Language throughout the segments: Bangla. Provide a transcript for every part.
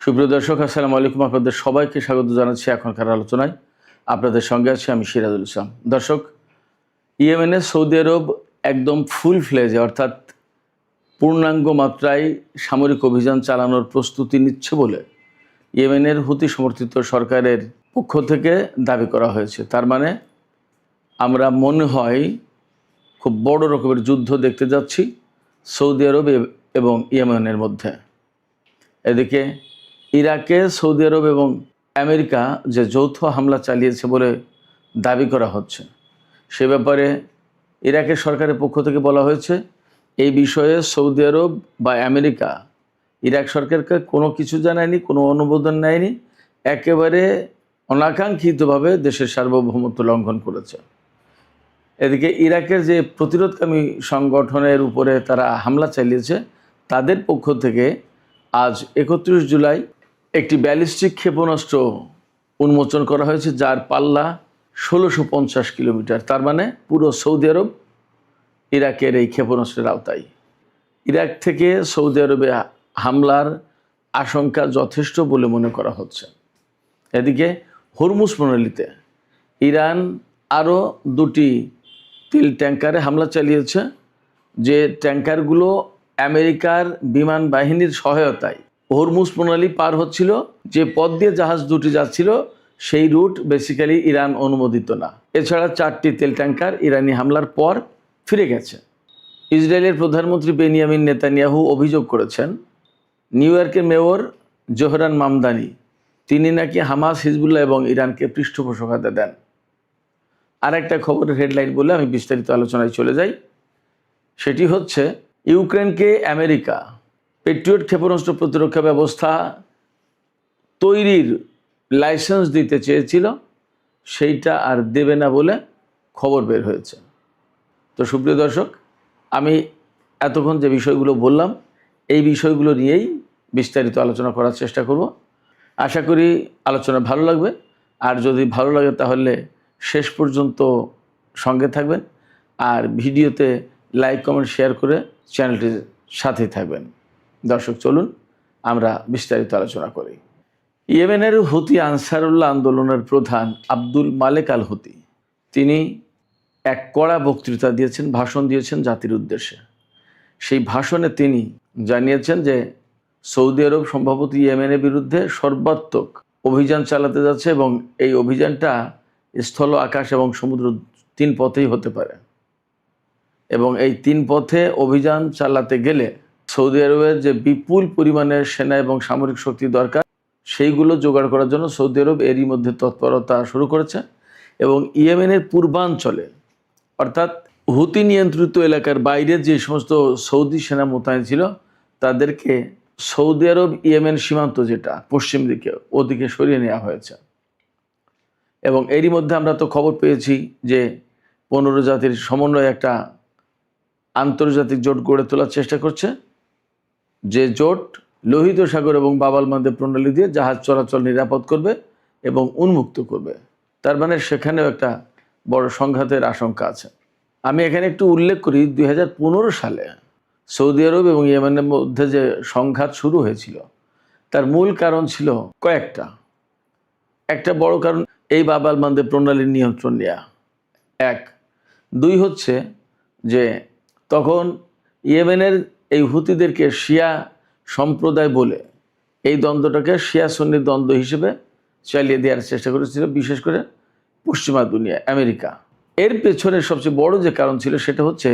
সুপ্রিয় দর্শক, আসসালামু আলাইকুম। আপনাদের সবাইকে স্বাগত জানাচ্ছি এখনকার আলোচনায়। আপনাদের সঙ্গে আছি আমি সিরাজুল ইসলাম। দর্শক, ইয়েমেনে সৌদি আরব একদম ফুল ফ্লেজে অর্থাৎ পূর্ণাঙ্গ মাত্রায় সামরিক অভিযান চালানোর প্রস্তুতি নিচ্ছে বলে ইয়েমেনের হুতি সমর্থিত সরকারের পক্ষ থেকে দাবি করা হয়েছে। তার মানে আমরা মনে হয় খুব বড় রকমের যুদ্ধ দেখতে যাচ্ছি সৌদি আরব এবং ইয়েমেনের মধ্যে। এদিকে ইরাকে সৌদি আরব এবং আমেরিকা যে যৌথ হামলা চালিয়েছে বলে দাবি করা হচ্ছে, সে ব্যাপারে ইরাকের সরকারের পক্ষ থেকে বলা হয়েছে এই বিষয়ে সৌদি আরব বা আমেরিকা ইরাক সরকারকে কোনো কিছু জানায়নি, কোনো অনুমোদন নেয়নি, একেবারে অনাকাঙ্ক্ষিতভাবে দেশের সার্বভৌমত্ব লঙ্ঘন করেছে। এদিকে ইরাকের যে প্রতিরোধকামী সংগঠনের উপরে তারা হামলা চালিয়েছে, তাদের পক্ষ থেকে আজ 31 জুলাই একটি ব্যালিস্টিক ক্ষেপণাস্ত্র উন্মোচন করা হয়েছে, যার পাল্লা 1650 কিলোমিটার। তার মানে পুরো সৌদি আরব ইরাকের এই ক্ষেপণাস্ত্রের আওতায়। ইরাক থেকে সৌদি আরবে হামলার আশঙ্কা যথেষ্ট বলে মনে করা হচ্ছে। এদিকে হরমুজ প্রণালীতে ইরান আরও 2টি তেল ট্যাঙ্কারে হামলা চালিয়েছে, যে ট্যাঙ্কারগুলো আমেরিকার বিমান বাহিনীর সহায়তায় হরমুজ প্রণালী পার হচ্ছিল। যে পথ দিয়ে জাহাজ দুটি যাচ্ছিল সেই রুট বেসিক্যালি ইরান অনুমোদিত না। এছাড়া 4টি তেল ট্যাঙ্কার ইরানি হামলার পর ফিরে গেছে। ইসরায়েলের প্রধানমন্ত্রী বেনিয়ামিন নেতানিয়াহু অভিযোগ করেছেন নিউ ইয়র্কের মেয়র জোহরান মামদানি তিনি নাকি হামাস, হিজবুল্লাহ এবং ইরানকে পৃষ্ঠপোষকতা দেন। আর একটা খবরের হেডলাইন বলে আমি বিস্তারিত আলোচনায় চলে যাই। সেটি হচ্ছে ইউক্রেনকে আমেরিকা পেট্রিয়ট ক্ষেপণাস্ত্র প্রতিরক্ষা ব্যবস্থা তৈরির লাইসেন্স দিতে চেয়েছিল, সেইটা আর দেবে না বলে খবর বের হয়েছে। তো সুপ্রিয় দর্শক, আমি এতক্ষণ যে বিষয়গুলো বললাম এই বিষয়গুলো নিয়েই বিস্তারিত আলোচনা করার চেষ্টা করব। আশা করি আলোচনা ভালো লাগবে, আর যদি ভালো লাগে তাহলে শেষ পর্যন্ত সঙ্গে থাকবেন, আর ভিডিওতে লাইক, কমেন্ট, শেয়ার করে চ্যানেলটির সাথেই থাকবেন। দর্শক, চলুন আমরা বিস্তারিত আলোচনা করি। ইয়েমেনের হুতি আনসারুল্লাহ আন্দোলনের প্রধান আব্দুল মালেক আল হুতি তিনি এক কড়া বক্তৃতা দিয়েছেন, ভাষণ দিয়েছেন জাতির উদ্দেশ্যে। সেই ভাষণে তিনি জানিয়েছেন যে সৌদি আরব সম্ভবত ইয়েমেনের বিরুদ্ধে সর্বাত্মক অভিযান চালাতে যাচ্ছে, এবং এই অভিযানটা স্থল, আকাশ এবং সমুদ্র 3 পথেই হতে পারে। এবং এই 3 পথে অভিযান চালাতে গেলে সৌদি আরবের যে বিপুল পরিমাণের সেনা এবং সামরিক শক্তি দরকার, সেইগুলো জোগাড় করার জন্য সৌদি আরব এরই মধ্যে তৎপরতা শুরু করেছে। এবং ইয়েমেনের পূর্বাঞ্চলে অর্থাৎ হুতি নিয়ন্ত্রিত এলাকার বাইরে যে সমস্ত সৌদি সেনা মোতায়েন ছিল তাদেরকে সৌদি আরব ইয়েমেন সীমান্ত যেটা পশ্চিম দিকে, ওদিকে সরিয়ে নেওয়া হয়েছে। এবং এরই মধ্যে আমরা তো খবর পেয়েছি যে 15 জাতির সমন্বয়ে একটা আন্তর্জাতিক জোট গড়ে তোলার চেষ্টা করছে, যে জোট লোহিত সাগর এবং বাব আল মানদেব প্রণালী দিয়ে জাহাজ চলাচল নিরাপদ করবে এবং উন্মুক্ত করবে। তার মানে সেখানেও একটা বড় সংঘাতের আশঙ্কা আছে। আমি এখানে একটু উল্লেখ করি, 2015 সালে সৌদি আরব এবং ইয়েমেনের মধ্যে যে সংঘাত শুরু হয়েছিল তার মূল কারণ ছিল কয়েকটা। একটা বড় কারণ এই বাব আল মানদেব প্রণালীর নিয়ন্ত্রণ নেওয়া, 1। 2 হচ্ছে যে তখন ইয়েমেনের এই হুতিদেরকে শিয়া সম্প্রদায় বলে এই দ্বন্দ্বটাকে শিয়া সুন্নি দ্বন্দ্ব হিসেবে চালিয়ে দেওয়ার চেষ্টা করেছিল, বিশেষ করে পশ্চিমা দুনিয়া, আমেরিকা। এর পেছনে সবচেয়ে বড় যে কারণ ছিল সেটা হচ্ছে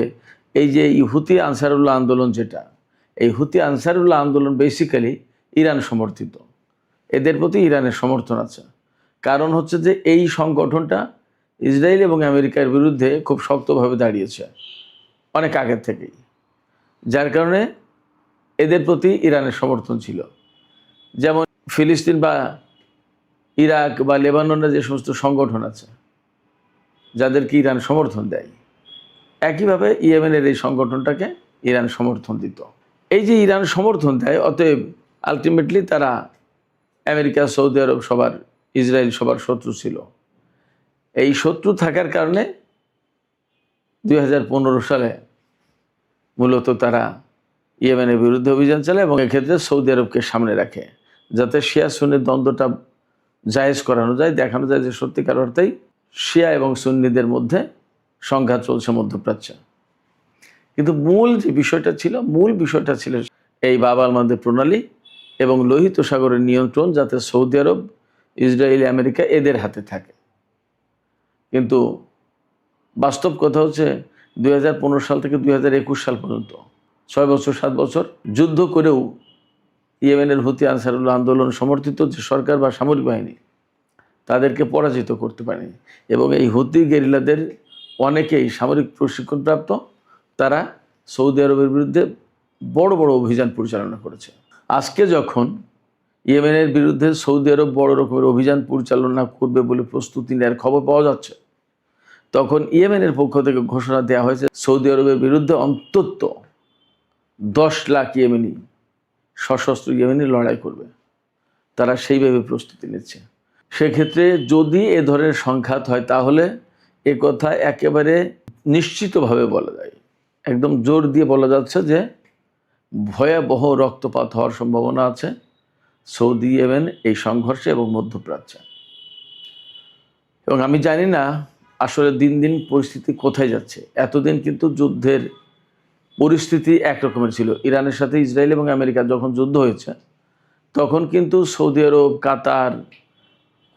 এই যে হুতি আনসারুল্লাহ আন্দোলন, যেটা এই হুতি আনসারুল্লাহ আন্দোলন বেসিক্যালি ইরান সমর্থিত। এদের প্রতি ইরানের সমর্থন আছে। কারণ হচ্ছে যে এই সংগঠনটা ইসরায়েল এবং আমেরিকার বিরুদ্ধে খুব শক্তভাবে দাঁড়িয়েছে অনেক আগের থেকেই, যার কারণে এদের প্রতি ইরানের সমর্থন ছিল। যেমন ফিলিস্তিন বা ইরাক বা লেবাননের যে সমস্ত সংগঠন আছে যাদেরকে ইরান সমর্থন দেয়, একইভাবে ইয়েমেনের এই সংগঠনটাকে ইরান সমর্থন দিত। এই যে ইরান সমর্থন দেয়, অতএব আলটিমেটলি তারা আমেরিকা, সৌদি আরব সবার, ইসরায়েল সবার শত্রু ছিল। এই শত্রু থাকার কারণে 2015 সালে মূলত তারা ইয়েমেনের বিরুদ্ধে অভিযান চালায় এবং এক্ষেত্রে সৌদি আরবকে সামনে রাখে, যাতে শিয়া সুন্নির দ্বন্দ্বটা জায়েজ করানো যায়, দেখানো যায় যে সত্যিকার অর্থেই শিয়া এবং সুন্নিদের মধ্যে সংঘাত চলছে মধ্যপ্রাচ্যে। কিন্তু মূল বিষয়টা ছিল এই বাব আল মানদেব প্রণালী এবং লোহিত সাগরের নিয়ন্ত্রণ যাতে সৌদি আরব, ইসরায়েল, আমেরিকা এদের হাতে থাকে। কিন্তু বাস্তব কথা হচ্ছে 2015 সাল থেকে 2021 সাল পর্যন্ত 6 বছর 7 বছর যুদ্ধ করেও ইয়েমেনের হুতি আনসারুল্লাহ আন্দোলন সমর্থিত যে সরকার বা সামরিক বাহিনী তাদেরকে পরাজিত করতে পারেনি। এবং এই হুতি গেরিলাদের অনেকেই সামরিক প্রশিক্ষণপ্রাপ্ত, তারা সৌদি আরবের বিরুদ্ধে বড় বড় অভিযান পরিচালনা করেছে। আজকে যখন ইয়েমেনের বিরুদ্ধে সৌদি আরব বড় রকমের অভিযান পরিচালনা করবে বলে প্রস্তুতি নেওয়ার খবর পাওয়া যাচ্ছে, তখন ইয়েমেনের পক্ষ থেকে ঘোষণা দেওয়া হয়েছে সৌদি আরবের বিরুদ্ধে অন্তত 10 লাখ ইয়েমেনি, সশস্ত্র ইয়েমেনি লড়াই করবে। তারা সেইভাবে প্রস্তুতি নিচ্ছে। সেক্ষেত্রে যদি এ ধরনের সংঘাত হয় তাহলে এ কথা একেবারে নিশ্চিতভাবে বলা যায়, একদম জোর দিয়ে বলা যাচ্ছে যে ভয়াবহ রক্তপাত হওয়ার সম্ভাবনা আছে সৌদি ইয়েমেন এই সংঘর্ষে এবং মধ্যপ্রাচ্যে। এবং আমি জানি না আসলে দিন দিন পরিস্থিতি কোথায় যাচ্ছে। এতদিন কিন্তু যুদ্ধের পরিস্থিতি একরকমের ছিল। ইরানের সাথে ইসরায়েল এবং আমেরিকা যখন যুদ্ধ হয়েছে তখন কিন্তু সৌদি আরব, কাতার,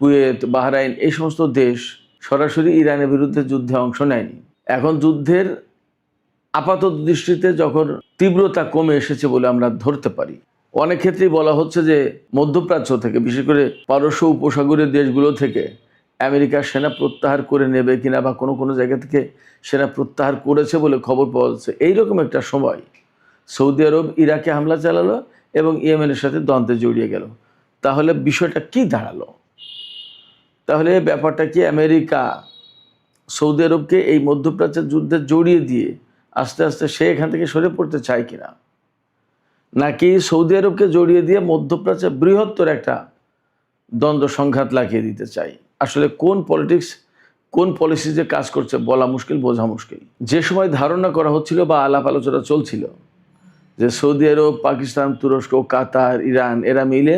কুয়েত, বাহরাইন এই সমস্ত দেশ সরাসরি ইরানের বিরুদ্ধে যুদ্ধে অংশ নেয়নি। এখন যুদ্ধের আপাতত দৃষ্টিতে যখন তীব্রতা কমে এসেছে বলে আমরা ধরতে পারি, অনেক ক্ষেত্রেই বলা হচ্ছে যে মধ্যপ্রাচ্য থেকে, বিশেষ করে পারস্য উপসাগরীয় দেশগুলো থেকে আমেরিকা সেনা প্রত্যাহার করে নেবে কিনা বা কোনো কোনো জায়গা থেকে সেনা প্রত্যাহার করেছে বলে খবর পাওয়া যাচ্ছে। এইরকম একটা সময় সৌদি আরব ইরাকে হামলা চালালো এবং ইয়েমেনের সাথে দ্বন্দ্বে জড়িয়ে গেল। তাহলে বিষয়টা কি দাঁড়ালো? তাহলে ব্যাপারটা কি আমেরিকা সৌদি আরবকে এই মধ্যপ্রাচ্যের যুদ্ধে জড়িয়ে দিয়ে আস্তে আস্তে সে এখান থেকে সরে পড়তে চায় কিনা, নাকি সৌদি আরবকে জড়িয়ে দিয়ে মধ্যপ্রাচ্যে বৃহত্তর একটা দ্বন্দ্ব সংঘাত লাগিয়ে দিতে চাই? আসলে কোন পলিটিক্স, কোন পলিসি যে কাজ করছে বলা মুশকিল, বোঝা মুশকিল। যে সময় ধারণা করা হচ্ছিল বা আলাপ আলোচনা চলছিল যে সৌদি আরব, পাকিস্তান, তুরস্ক, কাতার, ইরান এরা মিলে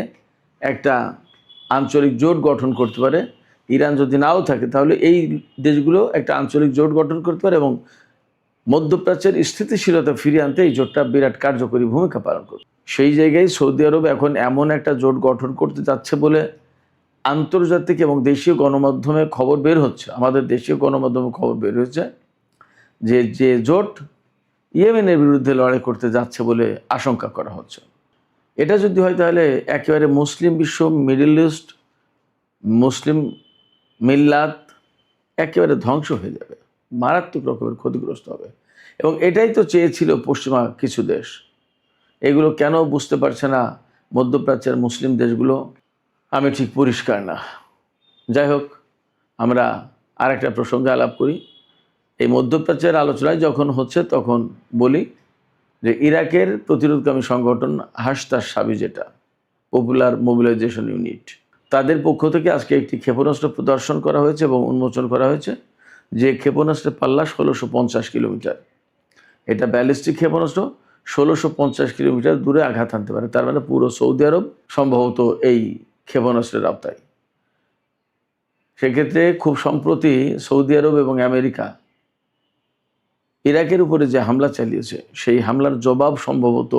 একটা আঞ্চলিক জোট গঠন করতে পারে, ইরান যদি নাও থাকে তাহলে এই দেশগুলো একটা আঞ্চলিক জোট গঠন করতে পারে এবং মধ্যপ্রাচ্যের স্থিতিশীলতা ফিরিয়ে আনতে এই জোটটা বিরাট কার্যকরী ভূমিকা পালন করবে। সেই জায়গায় সৌদি আরব এখন এমন একটা জোট গঠন করতে যাচ্ছে বলে আন্তর্জাতিক এবং দেশীয় গণমাধ্যমে খবর বের হচ্ছে, আমাদের দেশীয় গণমাধ্যমে খবর বের হচ্ছে যে জোট ইয়েমেনের বিরুদ্ধে লড়াই করতে যাচ্ছে বলে আশঙ্কা করা হচ্ছে। এটা যদি হয় তাহলে একেবারে মুসলিম বিশ্ব, মিডল ইস্ট, মুসলিম মিল্লাত একেবারে ধ্বংস হয়ে যাবে, মারাত্মক রকমের ক্ষতিগ্রস্ত হবে। এবং এটাই তো চেয়েছিল পশ্চিমা কিছু দেশ। এগুলো কেন বুঝতে পারছে না মধ্যপ্রাচ্যের মুসলিম দেশগুলো, আমি ঠিক পরিষ্কার না। যাই হোক, আমরা আর একটা প্রসঙ্গে আলাপ করি। এই মধ্যপ্রাচ্যের আলোচনায় যখন হচ্ছে তখন বলি যে ইরাকের প্রতিরোধকামী সংগঠন হাসতাস সাবি, যেটা পপুলার মোবিলাইজেশন ইউনিট, তাদের পক্ষ থেকে আজকে একটি ক্ষেপণাস্ত্র প্রদর্শন করা হয়েছে এবং উন্মোচন করা হয়েছে, যে ক্ষেপণাস্ত্রের পাল্লা 1650 কিলোমিটার। এটা ব্যালিস্টিক ক্ষেপণাস্ত্র, 1650 কিলোমিটার দূরে আঘাত আনতে পারে। তার মানে পুরো সৌদি আরব সম্ভবত এই ক্ষেপণাস্ত্রের আওতায়। সেক্ষেত্রে খুব সম্প্রতি সৌদি আরব এবং আমেরিকা ইরাকের উপরে যে হামলা চালিয়েছে, সেই হামলার জবাব সম্ভবত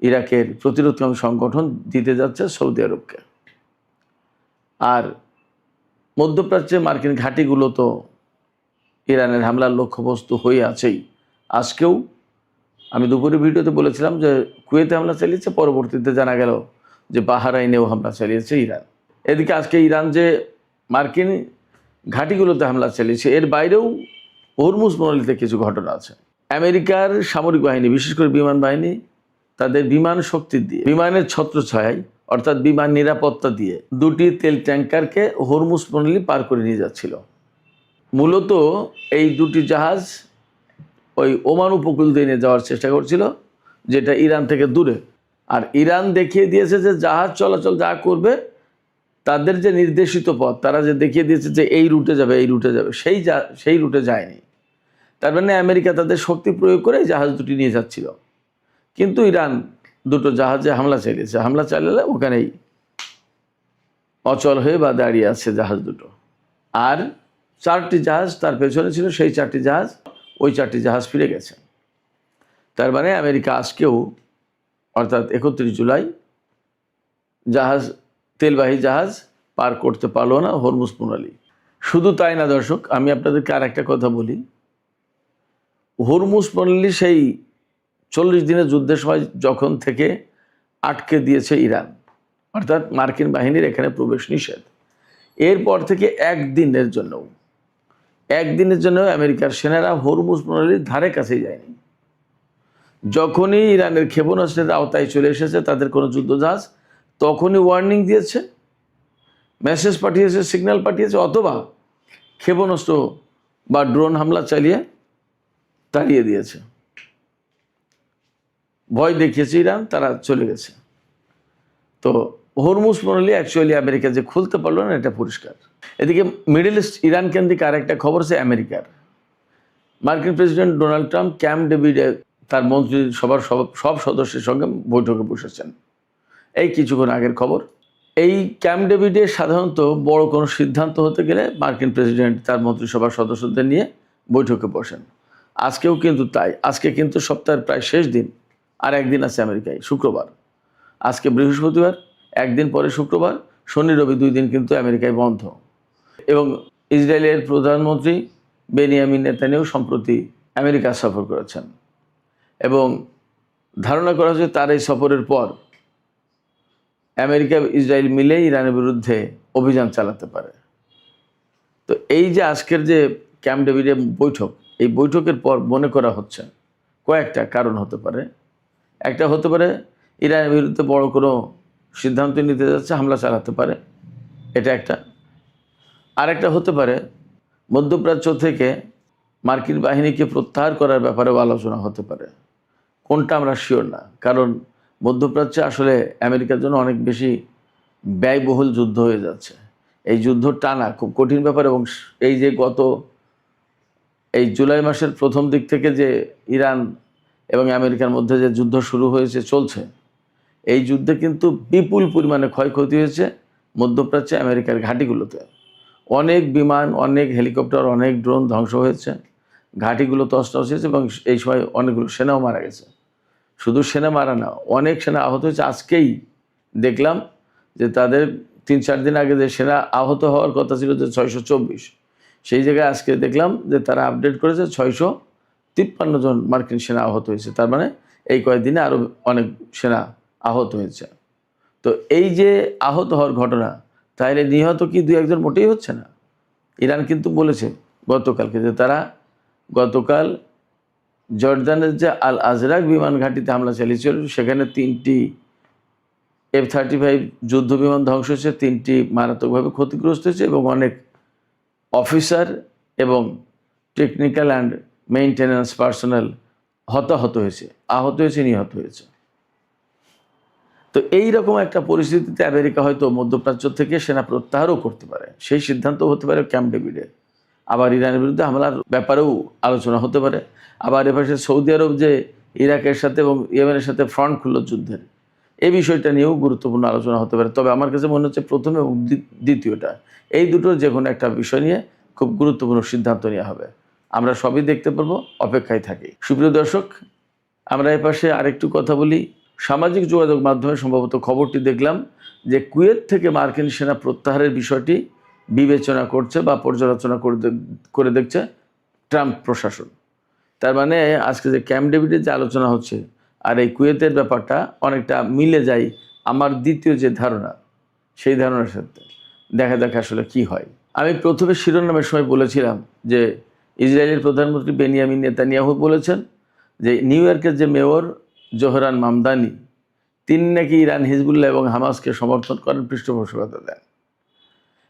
ইরাকের প্রতিরোধকামী সংগঠন দিতে যাচ্ছে সৌদি আরবকে। আর মধ্যপ্রাচ্যে মার্কিন ঘাঁটিগুলো তো ইরানের হামলার লক্ষ্যবস্তু হয়ে আছেই। আজকেও আমি দুপুরে ভিডিওতে বলেছিলাম যে কুয়েতে হামলা চালিয়েছে, পরবর্তীতে জানা গেল যে বাহরাইনেও হামলা চালিয়েছে ইরান। এদিকে আজকে ইরান যে মার্কিন ঘাঁটিগুলোতে হামলা চালিয়েছে, এর বাইরেও হরমুজ প্রণালীতে কিছু ঘটনা আছে। আমেরিকার সামরিক বাহিনী, বিশেষ করে বিমান বাহিনী, তাদের বিমান শক্তি দিয়ে, বিমানের ছত্রছায়ায় অর্থাৎ বিমান নিরাপত্তা দিয়ে 2টি তেল ট্যাঙ্কারকে হরমুজ প্রণালী পার করে নিয়ে যাচ্ছিল। মূলত এই 2টি জাহাজ ওই ওমান উপকূল দিয়ে নিয়ে যাওয়ার চেষ্টা করছিল, যেটা ইরান থেকে দূরে। আর ইরান দেখিয়ে দিয়েছে যে জাহাজ চলাচল যা করবে, তাদের যে নির্দেশিত পথ, তারা যে দেখিয়ে দিয়েছে যে এই রুটে যাবে, এই রুটে যাবে, সেই রুটে যায়নি। তার মানে আমেরিকা তাদের শক্তি প্রয়োগ করে জাহাজ 2টি নিয়ে যাচ্ছিল। কিন্তু ইরান দুটো জাহাজে হামলা চালিয়েছে। হামলা চালালে ওখানেই অচল হয়ে বা দাঁড়িয়ে আছে জাহাজ দুটো। আর 4টি জাহাজ তার পেছনে ছিল, সেই 4টি জাহাজ, ওই 4টি জাহাজ ফিরে গেছে। তার মানে আমেরিকা আজকেও অর্থাৎ 31 জুলাই জাহাজ, তেলবাহী জাহাজ পার করতে পারলো না হরমুজ প্রণালী। শুধু তাই না দর্শক, আমি আপনাদেরকে আর একটা কথা বলি। হরমুজ প্রণালী সেই 40 দিনের যুদ্ধের সময় যখন থেকে আটকে দিয়েছে ইরান, অর্থাৎ মার্কিন বাহিনীর এখানে প্রবেশ নিষেধ, এরপর থেকে একদিনের জন্য আমেরিকার সেনারা হরমুজ প্রণালীর ধারে কাছেই যায়নি। যখনই ইরানের ক্ষেপণাস্ত্রের আওতায় চলে এসেছে তাদের কোনো যুদ্ধজাহাজ, তখনই ওয়ার্নিং দিয়েছে, মেসেজ পাঠিয়েছে, সিগন্যাল পাঠিয়েছে, অথবা ক্ষেপণাস্ত্র বা ড্রোন হামলা চালিয়ে তাড়িয়ে দিয়েছে। ভয় দেখিয়েছে ইরান, তারা চলে গেছে। তো হরমুজ প্রণালী অ্যাকচুয়ালি আমেরিকা যে খুলতে পারলো না, এটা পরিষ্কার। এদিকে মিডল ইস্ট ইরান কেন্দ্রিক আর একটা খবর আছে আমেরিকার। মার্কিন প্রেসিডেন্ট ডোনাল্ড ট্রাম্প ক্যাম্প ডেভিডে তার মন্ত্রী সভার সব সদস্যের সঙ্গে বৈঠকে বসেছেন। এই কিছুক্ষণ আগের খবর। এই ক্যাম্প ডেভিডে সাধারণত বড় কোনো সিদ্ধান্ত হতে গেলে মার্কিন প্রেসিডেন্ট তার মন্ত্রিসভার সদস্যদের নিয়ে বৈঠকে বসেন। আজকেও কিন্তু তাই। আজকে কিন্তু সপ্তাহের প্রায় শেষ দিন, আর একদিন আছে আমেরিকায়, শুক্রবার। আজকে বৃহস্পতিবার, একদিন পরে শুক্রবার, শনি রবি 2 দিন কিন্তু আমেরিকায় বন্ধ। এবং ইসরায়েলের প্রধানমন্ত্রী বেনিয়ামিন নেতানিয়াহু সম্প্রতি আমেরিকা সফর করেছেন এবং ধারণা করা হচ্ছে তার এই সফরের পর আমেরিকা ইসরায়েল মিলে ইরানের বিরুদ্ধে অভিযান চালাতে পারে। তো এই যে আজকের যে ক্যাম্প ডেভিডের বৈঠক, এই বৈঠকের পর মনে করা হচ্ছে কয়েকটা কারণ হতে পারে। একটা হতে পারে ইরানের বিরুদ্ধে বড় কোনো সিদ্ধান্ত নিতে যাচ্ছে, হামলা চালাতে পারে, এটা একটা। আরেকটা হতে পারে মধ্যপ্রাচ্য থেকে মার্কিন বাহিনীকে প্রত্যাহার করার ব্যাপারেও আলোচনা হতে পারে। কোনটা আমরা শিওর না, কারণ মধ্যপ্রাচ্যে আসলে আমেরিকার জন্য অনেক বেশি ব্যয়বহুল যুদ্ধ হয়ে যাচ্ছে। এই যুদ্ধ টানা খুব কঠিন ব্যাপার। এবং এই যে এই জুলাই মাসের প্রথম দিক থেকে যে ইরান এবং আমেরিকার মধ্যে যে যুদ্ধ শুরু হয়েছে, চলছে, এই যুদ্ধে কিন্তু বিপুল পরিমাণে ক্ষয়ক্ষতি হয়েছে মধ্যপ্রাচ্যে আমেরিকার ঘাঁটিগুলোতে। অনেক বিমান, অনেক হেলিকপ্টার, অনেক ড্রোন ধ্বংস হয়েছে, ঘাঁটিগুলো তছনছ হয়েছে এবং এই সময় অনেকগুলো সেনাও মারা গেছে। শুধু সেনা মারা না, অনেক সেনা আহত হয়েছে। আজকেই দেখলাম যে তাদের 3-4 দিন আগে যে সেনা আহত হওয়ার কথা ছিল যে 624, সেই জায়গায় আজকে দেখলাম যে তারা আপডেট করেছে 653 জন মার্কিন সেনা আহত হয়েছে। তার মানে এই কয়েকদিনে আরও অনেক সেনা আহত হয়েছে। তো এই যে আহত হওয়ার ঘটনা, তাহলে নিহত কি 2-1 জন মোটেই হচ্ছে না। ইরান কিন্তু বলেছে গতকালকে যে তারা গতকাল জর্দানের যে আল আজরাক বিমান ঘাঁটিতে হামলা চালিয়েছিল, সেখানে 3টি F-35 যুদ্ধ বিমান ধ্বংস হয়েছে, 3টি মারাত্মকভাবে ক্ষতিগ্রস্ত হয়েছে এবং অনেক অফিসার এবং টেকনিক্যাল অ্যান্ড মেইনটেন্যান্স পার্সোনাল হতাহত হয়েছে, আহত হয়েছে, নিহত হয়েছে। তো এই রকম একটা পরিস্থিতিতে আমেরিকা হয়তো মধ্যপ্রাচ্য থেকে সেনা প্রত্যাহারও করতে পারে, সেই সিদ্ধান্ত হতে পারে ক্যাম্প ডেভিডে। আবার ইরানের বিরুদ্ধে হামলার ব্যাপারেও আলোচনা হতে পারে। আবার এপাশে সৌদি আরব যে ইরাকের সাথে এবং ইয়েমেনের সাথে ফ্রন্ট খুলল যুদ্ধের, এই বিষয়টা নিয়েও গুরুত্বপূর্ণ আলোচনা হতে পারে। তবে আমার কাছে মনে হচ্ছে প্রথম এবং দ্বিতীয়টা, এই দুটোর যে কোনো একটা বিষয় নিয়ে খুব গুরুত্বপূর্ণ সিদ্ধান্ত নেওয়া হবে। আমরা সবই দেখতে পারবো, অপেক্ষায় থাকি। সুপ্রিয় দর্শক, আমরা এপাশে আরেকটু কথা বলি। সামাজিক যোগাযোগ মাধ্যমে সম্ভবত খবরটি দেখলাম যে কুয়েত থেকে মার্কিন সেনা প্রত্যাহারের বিষয়টি বিবেচনা করছে বা পর্যালোচনা করে দেখছে ট্রাম্প প্রশাসন। তার মানে আজকে যে ক্যাম্প ডেভিডের যে আলোচনা হচ্ছে আর এই কুয়েতের ব্যাপারটা অনেকটা মিলে যায় আমার দ্বিতীয় যে ধারণা, সেই ধারণার সাথে। দেখা আসলে কি হয়। আমি প্রথমে শিরোনামের সময় বলেছিলাম যে ইসরায়েলের প্রধানমন্ত্রী বেনিয়ামিন নেতানিয়াহু বলেছেন যে নিউ ইয়র্কের যে মেয়র জোহরান মামদানি, তিনি নাকি ইরান, হিজবুল্লাহ এবং হামাসকে সমর্থন করেন, পৃষ্ঠপোষকতা দেন।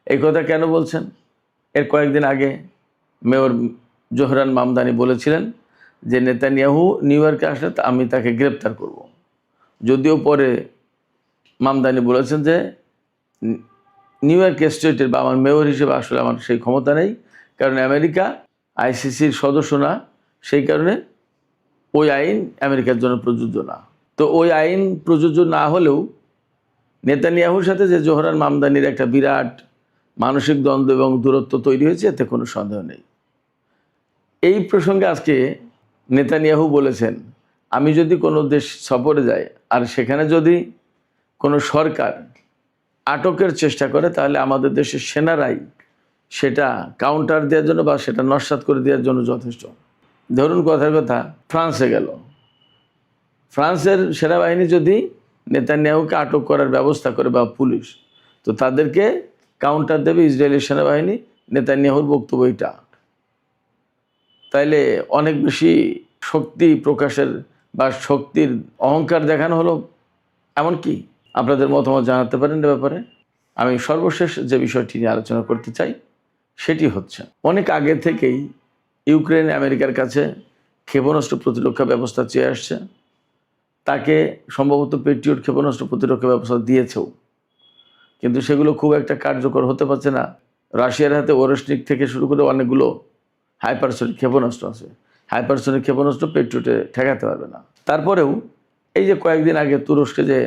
এই কথা কেন বলছেন? এর কয়েকদিন আগে মেয়র জোহরান মামদানি বলেছিলেন যে নেতানিয়াহু নিউ ইয়র্কে আসলে আমি তাকে গ্রেপ্তার করব। যদিও পরে মামদানি বলেছেন যে নিউ ইয়র্ক স্টেটের বা আমার মেয়র হিসেবে আসলে আমার সেই ক্ষমতা নেই, কারণ আমেরিকা ICCর সদস্য না, সেই কারণে ওই আইন আমেরিকার জন্য প্রযোজ্য না। তো ওই আইন প্রযোজ্য না হলেও নেতানিয়াহুর সাথে যে জোহরান মামদানির একটা বিরাট মানসিক দ্বন্দ্ব এবং দূরত্ব তৈরি হয়েছে, এতে কোনো সন্দেহ নেই। এই প্রসঙ্গে আজকে নেতানিয়াহু বলেছেন, আমি যদি কোনো দেশ সফরে যাই আর সেখানে যদি কোনো সরকার আটকের চেষ্টা করে, তাহলে আমাদের দেশের সেনারাই সেটা কাউন্টার দেওয়ার জন্য বা সেটা নস্যাৎ করে দেওয়ার জন্য যথেষ্ট। ধরুন কথার কথা, ফ্রান্সে গেল, ফ্রান্সের সেনাবাহিনী যদি নেতানিয়াহুকে আটক করার ব্যবস্থা করে বা পুলিশ, তো তাদেরকে কাউন্টার দেবে ইসরায়েলের সেনাবাহিনী। নেতানিয়াহুর বক্তব্য এটা। তাইলে অনেক বেশি শক্তি প্রকাশের বা শক্তির অহংকার দেখানো হলো, এমন কি? আপনাদের মতামত জানাতে পারেন এ ব্যাপারে। আমি সর্বশেষ যে বিষয়টি নিয়ে আলোচনা করতে চাই সেটি হচ্ছে, অনেক আগে থেকেই ইউক্রেন আমেরিকার কাছে ক্ষেপণাস্ত্র প্রতিরক্ষা ব্যবস্থা চেয়ে আসছে। তাকে সম্ভবত পেট্রিয়ট ক্ষেপণাস্ত্র প্রতিরক্ষা ব্যবস্থা দিয়েছেও, কিন্তু সেগুলো খুব একটা কার্যকর হতে পারছে না। রাশিয়ার হাতে ওরেশনিক থেকে শুরু করে অনেকগুলো হাইপারসনিক ক্ষেপণাস্ত্র আছে। হাইপারসনিক ক্ষেপণাস্ত্র পেট্রিয়টে ঠেকাতে পারবে না। তারপরেও এই যে কয়েকদিন আগে তুরস্কে যে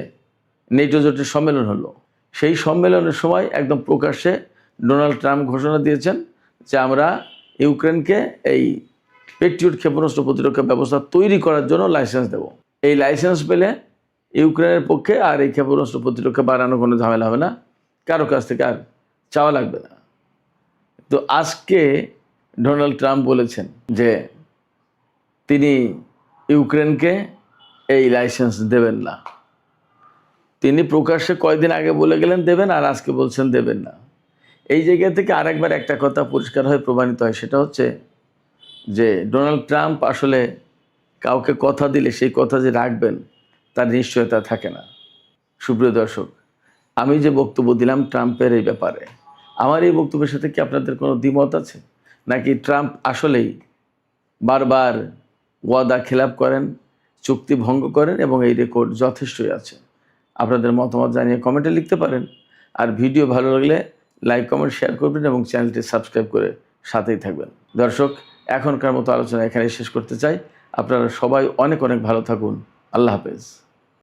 নেটো জোটের সম্মেলন হলো, সেই সম্মেলনের সময় একদম প্রকাশ্যে ডোনাল্ড ট্রাম্প ঘোষণা দিয়েছেন যে আমরা ইউক্রেনকে এই পেট্রিয়ট ক্ষেপণাস্ত্র প্রতিরক্ষা ব্যবস্থা তৈরি করার জন্য লাইসেন্স দেব। এই লাইসেন্স পেলে ইউক্রেনের পক্ষে আর এই ক্ষেপণাস্ত্র প্রতিরক্ষা বাড়ানো কোনো ঝামেলা হবে না, কারো কাছ থেকে আর চাওয়া লাগবে না। তো আজকে ডোনাল্ড ট্রাম্প বলেছেন যে তিনি ইউক্রেনকে এই লাইসেন্স দেবেন না। তিনি প্রকাশ্যে কয়েকদিন আগে বলে গেলেন দেবেন, আর আজকে বলছেন দেবেন না। এই জায়গা থেকে আরেকবার একটা কথা পরিষ্কার হয়ে প্রমাণিত হয়, সেটা হচ্ছে যে ডোনাল্ড ট্রাম্প আসলে কাউকে কথা দিলে সেই কথা যে রাখবেন তার নিশ্চয়তা থাকে না। সুপ্রিয় দর্শক, আমি যে বক্তব্য দিলাম ট্রাম্পের এই ব্যাপারে, আমার এই বক্তব্যের সাথে কি আপনাদের কোনো দ্বিমত আছে? নাকি ট্রাম্প আসলেই বারবার ওয়াদা খেলাপ করেন, চুক্তি ভঙ্গ করেন এবং এই রেকর্ড যথেষ্টই আছে? আপনাদের মতামত জানিয়ে কমেন্টে লিখতে পারেন। আর ভিডিও ভালো লাগলে লাইক, কমেন্ট, শেয়ার করবেন এবং চ্যানেলটি সাবস্ক্রাইব করে সাথেই থাকবেন। দর্শক, এখনকার মতো আলোচনা এখানে শেষ করতে চাই। আপনারা সবাই অনেক অনেক ভালো থাকুন। আল্লাহ হাফেজ।